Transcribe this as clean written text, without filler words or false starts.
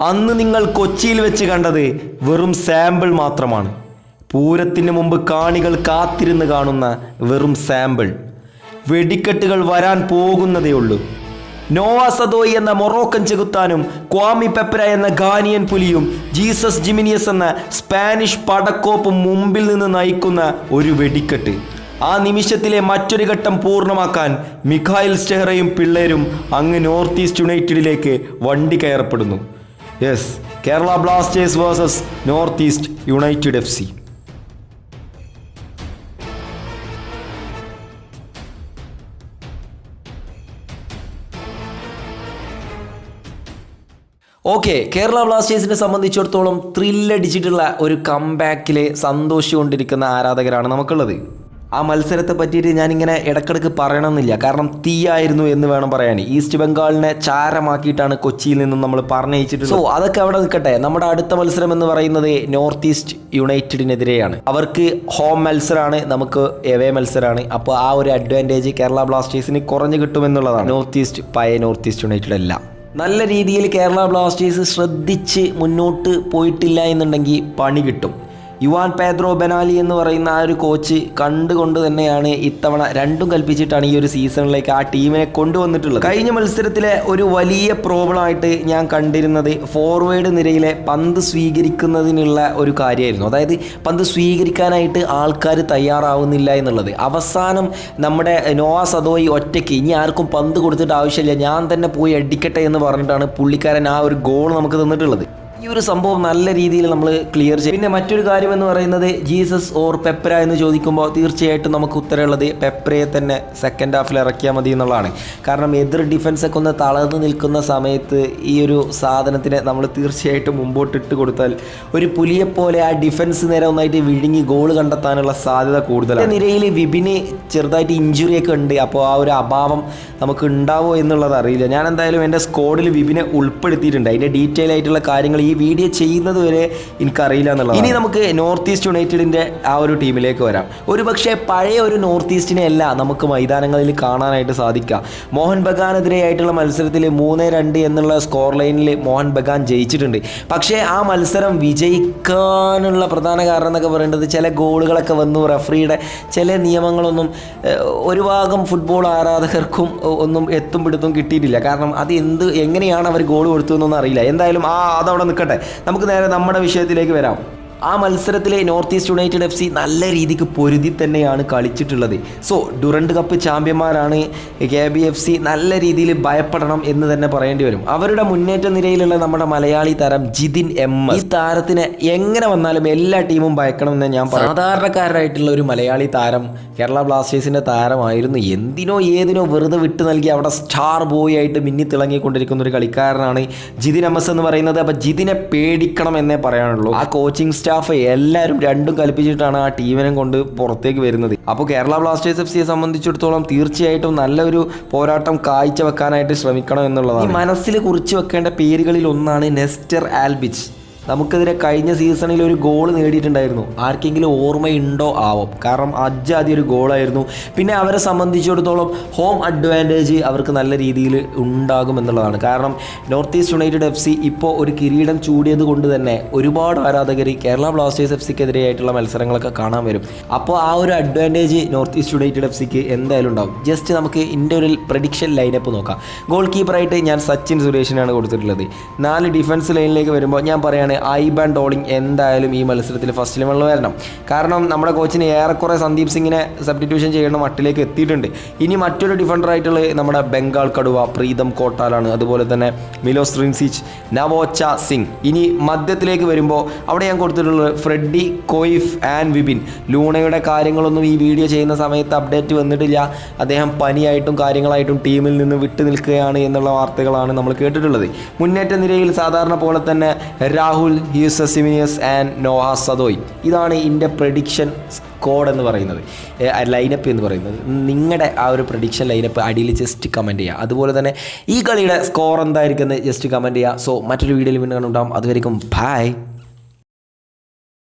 അന്ന് നിങ്ങൾ കൊച്ചിയിൽ വെച്ച് കണ്ടത് വെറും സാമ്പിൾ മാത്രമാണ്. പൂരത്തിന് മുമ്പ് കാണികൾ കാത്തിരുന്ന് കാണുന്ന വെറും സാമ്പിൾ. വെടിക്കെട്ടുകൾ വരാൻ പോകുന്നതേയുള്ളൂ. നോവാ സദോയി എന്ന മൊറോക്കൻ ചെകുത്താനും ക്വാമി പെപ്ര എന്ന ഗാനിയൻ പുലിയും ജീസസ് ജിമിനിയസ് എന്ന സ്പാനിഷ് പടക്കോപ്പും മുമ്പിൽ നിന്ന് നയിക്കുന്ന ഒരു വെടിക്കെട്ട്. ആ നിമിഷത്തിലെ മറ്റൊരു ഘട്ടം പൂർണ്ണമാക്കാൻ മിഖായിൽ സ്റ്റെഹ്റയും പിള്ളേരും അങ്ങ് നോർത്ത് ഈസ്റ്റ് യുണൈറ്റഡിലേക്ക് വണ്ടി കയറപ്പെടുന്നു. Yes, Kerala Blasters versus North East United FC. Okay, Kerala ബ്ലാസ്റ്റേഴ്സിനെ സംബന്ധിച്ചിടത്തോളം ത്രില്ലടിച്ചിട്ടുള്ള ഒരു കംബാക്കിൽ സന്തോഷിച്ചുകൊണ്ടിരിക്കുന്ന ആരാധകരാണ് നമുക്കുള്ളത്. ആ മത്സരത്തെ പറ്റിയിട്ട് ഞാനിങ്ങനെ ഇടക്കിടക്ക് പറയണമെന്നില്ല, കാരണം തീയായിരുന്നു എന്ന് വേണം പറയാൻ. ഈസ്റ്റ് ബംഗാളിനെ ചാരമാക്കിയിട്ടാണ് കൊച്ചിയിൽ നിന്നും നമ്മൾ പറഞ്ഞയച്ചിട്ടുള്ളത്. സോ അതൊക്കെ അവിടെ നിൽക്കട്ടെ. നമ്മുടെ അടുത്ത മത്സരം എന്ന് പറയുന്നത് നോർത്ത് ഈസ്റ്റ് യുണൈറ്റഡിനെതിരെയാണ്. അവർക്ക് ഹോം മത്സരമാണ്, നമുക്ക് എവേ മത്സരമാണ്. അപ്പോൾ ആ ഒരു അഡ്വാൻറ്റേജ് കേരള ബ്ലാസ്റ്റേഴ്സിന് കുറഞ്ഞു കിട്ടുമെന്നുള്ളതാണ്. നോർത്ത് ഈസ്റ്റ് പഴയ നോർത്ത് ഈസ്റ്റ് യുണൈറ്റഡ് അല്ല. നല്ല രീതിയിൽ കേരള ബ്ലാസ്റ്റേഴ്സ് ശ്രദ്ധിച്ച് മുന്നോട്ട് പോയിട്ടില്ല എന്നുണ്ടെങ്കിൽ പണി കിട്ടും. യുവാൻ പേദ്രോ ബെനാലി എന്ന് പറയുന്ന ആ ഒരു കോച്ച് കണ്ടുകൊണ്ട് തന്നെയാണ് ഇത്തവണ രണ്ടും കൽപ്പിച്ചിട്ടാണ് ഈ ഒരു സീസണിലേക്ക് ആ ടീമിനെ കൊണ്ടുവന്നിട്ടുള്ളത്. കഴിഞ്ഞ മത്സരത്തിലെ ഒരു വലിയ പ്രോബ്ലമായിട്ട് ഞാൻ കണ്ടിരുന്നത് ഫോർവേഡ് നിരയിലെ പന്ത് സ്വീകരിക്കുന്നതിനുള്ള ഒരു കാര്യമായിരുന്നു. അതായത് പന്ത് സ്വീകരിക്കാനായിട്ട് ആൾക്കാർ തയ്യാറാവുന്നില്ല എന്നുള്ളത്. അവസാനം നമ്മുടെ നോവാ സദോയി ഒറ്റയ്ക്ക് ഇനി ആർക്കും പന്ത് കൊടുത്തിട്ട് ആവശ്യമില്ല, ഞാൻ തന്നെ പോയി അടിക്കട്ടെ എന്ന് പറഞ്ഞിട്ടാണ് പുള്ളിക്കാരൻ ആ ഒരു ഗോൾ നമുക്ക് തന്നിട്ടുള്ളത്. ഈ ഒരു സംഭവം നല്ല രീതിയിൽ നമ്മൾ ക്ലിയർ ചെയ്യും. പിന്നെ മറ്റൊരു കാര്യം എന്ന് പറയുന്നത് ജീസസ് ഓർ പെപ്ര എന്ന് ചോദിക്കുമ്പോൾ തീർച്ചയായിട്ടും നമുക്ക് ഉത്തരമുള്ളത് പെപ്രയെ തന്നെ സെക്കൻഡ് ഹാഫിൽ ഇറക്കിയാൽ മതി എന്നുള്ളതാണ്. കാരണം എതിർ ഡിഫൻസൊക്കെ ഒന്ന് തളർന്ന് നിൽക്കുന്ന സമയത്ത് ഈ ഒരു സാധനത്തിനെ നമ്മൾ തീർച്ചയായിട്ടും മുമ്പോട്ടിട്ട് കൊടുത്താൽ ഒരു പുലിയെപ്പോലെ ആ ഡിഫൻസ് നേരെ ഒന്നായിട്ട് വിഴുങ്ങി ഗോൾ കണ്ടെത്താനുള്ള സാധ്യത കൂടുതലാണ്. നിരയിൽ വിപിന് ചെറുതായിട്ട് ഇഞ്ചുറിയൊക്കെ ഉണ്ട്. അപ്പോൾ ആ ഒരു അഭാവം നമുക്ക് ഉണ്ടാവോ എന്നുള്ളത് അറിയില്ല. ഞാൻ എന്തായാലും എൻ്റെ സ്ക്വാഡിൽ വിപിനെ ഉൾപ്പെടുത്തിയിട്ടുണ്ട്. അതിൻ്റെ ഡീറ്റെയിൽ ആയിട്ടുള്ള കാര്യങ്ങൾ ഈ വീഡിയോ ചെയ്യുന്നത് വരെ എനിക്കറിയില്ല എന്നുള്ളത്. ഇനി നമുക്ക് നോർത്ത് ഈസ്റ്റ് യുണൈറ്റഡിൻ്റെ ആ ഒരു ടീമിലേക്ക് വരാം. ഒരു പക്ഷേ പഴയ ഒരു നോർത്ത് ഈസ്റ്റിനെ അല്ല നമുക്ക് മൈതാനങ്ങളിൽ കാണാനായിട്ട് സാധിക്കുക. മോഹൻ ബഗാനെതിരെയായിട്ടുള്ള മത്സരത്തിൽ 3-2 എന്നുള്ള സ്കോർ ലൈനിൽ മോഹൻ ബഗാൻ ജയിച്ചിട്ടുണ്ട്. പക്ഷേ ആ മത്സരം വിജയിക്കാനുള്ള പ്രധാന കാരണം എന്നൊക്കെ പറയേണ്ടത് ചില ഗോളുകളൊക്കെ വന്നു, റഫറിയുടെ ചില നിയമങ്ങളൊന്നും ഒരു ഭാഗം ഫുട്ബോൾ ആരാധകർക്കും ഒന്നും എത്തും പിടുത്തും കിട്ടിയിട്ടില്ല. കാരണം അത് എങ്ങനെയാണ് അവർ ഗോൾ കൊടുത്തു എന്നൊന്നും അറിയില്ല. എന്തായാലും അതവിടെ നിൽക്കട്ടെ. നമുക്ക് നേരെ നമ്മുടെ വിഷയത്തിലേക്ക് വരാം. ആ മത്സരത്തിലെ നോർത്ത് ഈസ്റ്റ് യുണൈറ്റഡ് FC നല്ല രീതിക്ക് പൊരുതി തന്നെയാണ് കളിച്ചിട്ടുള്ളത്. സോ ഡുറൻഡ് കപ്പ് ചാമ്പ്യന്മാരാണ് KBFC. നല്ല രീതിയിൽ ഭയപ്പെടണം എന്ന് തന്നെ പറയേണ്ടി വരും. അവരുടെ മുന്നേറ്റ നിരയിലുള്ള നമ്മുടെ മലയാളി താരം ജിതിൻ MS. ഈ താരത്തിന് എങ്ങനെ വന്നാലും എല്ലാ ടീമും ഭയക്കണം എന്ന് ഞാൻ പറയും. സാധാരണക്കാരായിട്ടുള്ള ഒരു മലയാളി താരം കേരള ബ്ലാസ്റ്റേഴ്സിൻ്റെ താരമായിരുന്നു. എന്തിനോ ഏതിനോ വെറുതെ വിട്ടു നൽകി അവിടെ സ്റ്റാർ ബോയ് ആയിട്ട് മിന്നി തിളങ്ങിക്കൊണ്ടിരിക്കുന്ന ഒരു കളിക്കാരനാണ് ജിതിൻ MS എന്ന് പറയുന്നത്. അപ്പോൾ ജിതിനെ പേടിക്കണം എന്നേ പറയാനുള്ളൂ. ആ കോച്ചിങ് സ്റ്റാഫ് എല്ലാവരും രണ്ടും കൽപ്പിച്ചിട്ടാണ് ആ ടീമിനെ കൊണ്ട് പുറത്തേക്ക് വരുന്നത്. അപ്പോൾ കേരള ബ്ലാസ്റ്റേഴ്സ് FCയെ സംബന്ധിച്ചിടത്തോളം തീർച്ചയായിട്ടും നല്ലൊരു പോരാട്ടം കാഴ്ചവെക്കാനായിട്ട് ശ്രമിക്കണം എന്നുള്ളതാണ്. ഈ മനസ്സിൽ കുറിച്ച് വെക്കേണ്ട പേരുകളിൽ ഒന്നാണ് നെസ്റ്റർ ആൽബിച്ച്. നമുക്കെതിരെ കഴിഞ്ഞ സീസണിൽ ഒരു ഗോൾ നേടിയിട്ടുണ്ടായിരുന്നു. ആർക്കെങ്കിലും ഓർമ്മയുണ്ടോ ആവും, കാരണം അജാതി ഒരു ഗോളായിരുന്നു. പിന്നെ അവരെ സംബന്ധിച്ചിടത്തോളം ഹോം അഡ്വാൻറ്റേജ് അവർക്ക് നല്ല രീതിയിൽ ഉണ്ടാകും എന്നുള്ളതാണ്. കാരണം നോർത്ത് ഈസ്റ്റ് യുണൈറ്റഡ് FC ഇപ്പോൾ ഒരു കിരീടം ചൂടിയത് കൊണ്ട് തന്നെ ഒരുപാട് ആരാധകർ കേരള ബ്ലാസ്റ്റേഴ്സ് FCക്കെതിരെയായിട്ടുള്ള മത്സരങ്ങളൊക്കെ കാണാൻ വരും. അപ്പോൾ ആ ഒരു അഡ്വാൻറ്റേജ് നോർത്ത് ഈസ്റ്റ് യുണൈറ്റഡ് FCക്ക് എന്തായാലും ഉണ്ടാകും. ജസ്റ്റ് നമുക്ക് ഇതിൻ്റെ ഒരു പ്രഡിക്ഷൻ ലൈനപ്പ് നോക്കാം. ഗോൾ കീപ്പറായിട്ട് ഞാൻ സച്ചിൻ സുരേഷിനാണ് കൊടുത്തിട്ടുള്ളത്. 4 ഡിഫൻസ് ലൈനിലേക്ക് വരുമ്പോൾ ഞാൻ പറയുകയാണ് ഐബാൻ ഡോളിംഗ് എന്തായാലും ഈ മത്സരത്തിൽ ഫസ്റ്റ് 11 വരണം. കാരണം നമ്മുടെ കോച്ചിന് ഏറെക്കുറെ സന്ദീപ് സിംഗിനെ സബ്സ്റ്റിറ്റ്യൂഷൻ ചെയ്യേണ്ട മട്ടിലേക്ക് എത്തിയിട്ടുണ്ട്. ഇനി മറ്റൊരു ഡിഫൻഡറായിട്ടുള്ള നമ്മുടെ ബംഗാൾ കടുവ പ്രീതം കോട്ടാലാണ്. അതുപോലെ തന്നെ മിലോസ് റിൻസിച്ച്, നവോച്ച സിംഗ്. ഇനി മധ്യത്തിലേക്ക് വരുമ്പോൾ അവിടെ ഞാൻ കൊടുത്തിട്ടുള്ളത് ഫ്രെഡി കോയിഫ് ആൻഡ് വിപിൻ. ലൂണയുടെ കാര്യങ്ങളൊന്നും ഈ വീഡിയോ ചെയ്യുന്ന സമയത്ത് അപ്ഡേറ്റ് വന്നിട്ടില്ല. അദ്ദേഹം പനിയായിട്ടും കാര്യങ്ങളായിട്ടും ടീമിൽ നിന്ന് വിട്ടു നിൽക്കുകയാണ് എന്നുള്ള വാർത്തകളാണ് നമ്മൾ കേട്ടിട്ടുള്ളത്. മുന്നേറ്റ നിരയിൽ സാധാരണ പോലെ തന്നെ രാഹുൽ, ജീസസ് ജിമിനിയസ് ആൻഡ് നോവാ സദോയി. ഇതാണ് ഇതിൻ്റെ പ്രഡിക്ഷൻ സ്ക്വാഡ് എന്ന് പറയുന്നത്, ലൈനപ്പ് എന്ന് പറയുന്നത്. നിങ്ങളുടെ ആ ഒരു പ്രഡിക്ഷൻ ലൈനപ്പ് അടിയിൽ ജസ്റ്റ് കമൻറ്റ് ചെയ്യുക. അതുപോലെ തന്നെ ഈ കളിയുടെ സ്കോർ എന്തായിരിക്കും എന്ന് ജസ്റ്റ് കമൻറ്റ് ചെയ്യുക. സോ മറ്റൊരു വീഡിയോയിൽ വീണ്ടും കണ്ടുണ്ടാകും. അതുവരെയും ബൈ.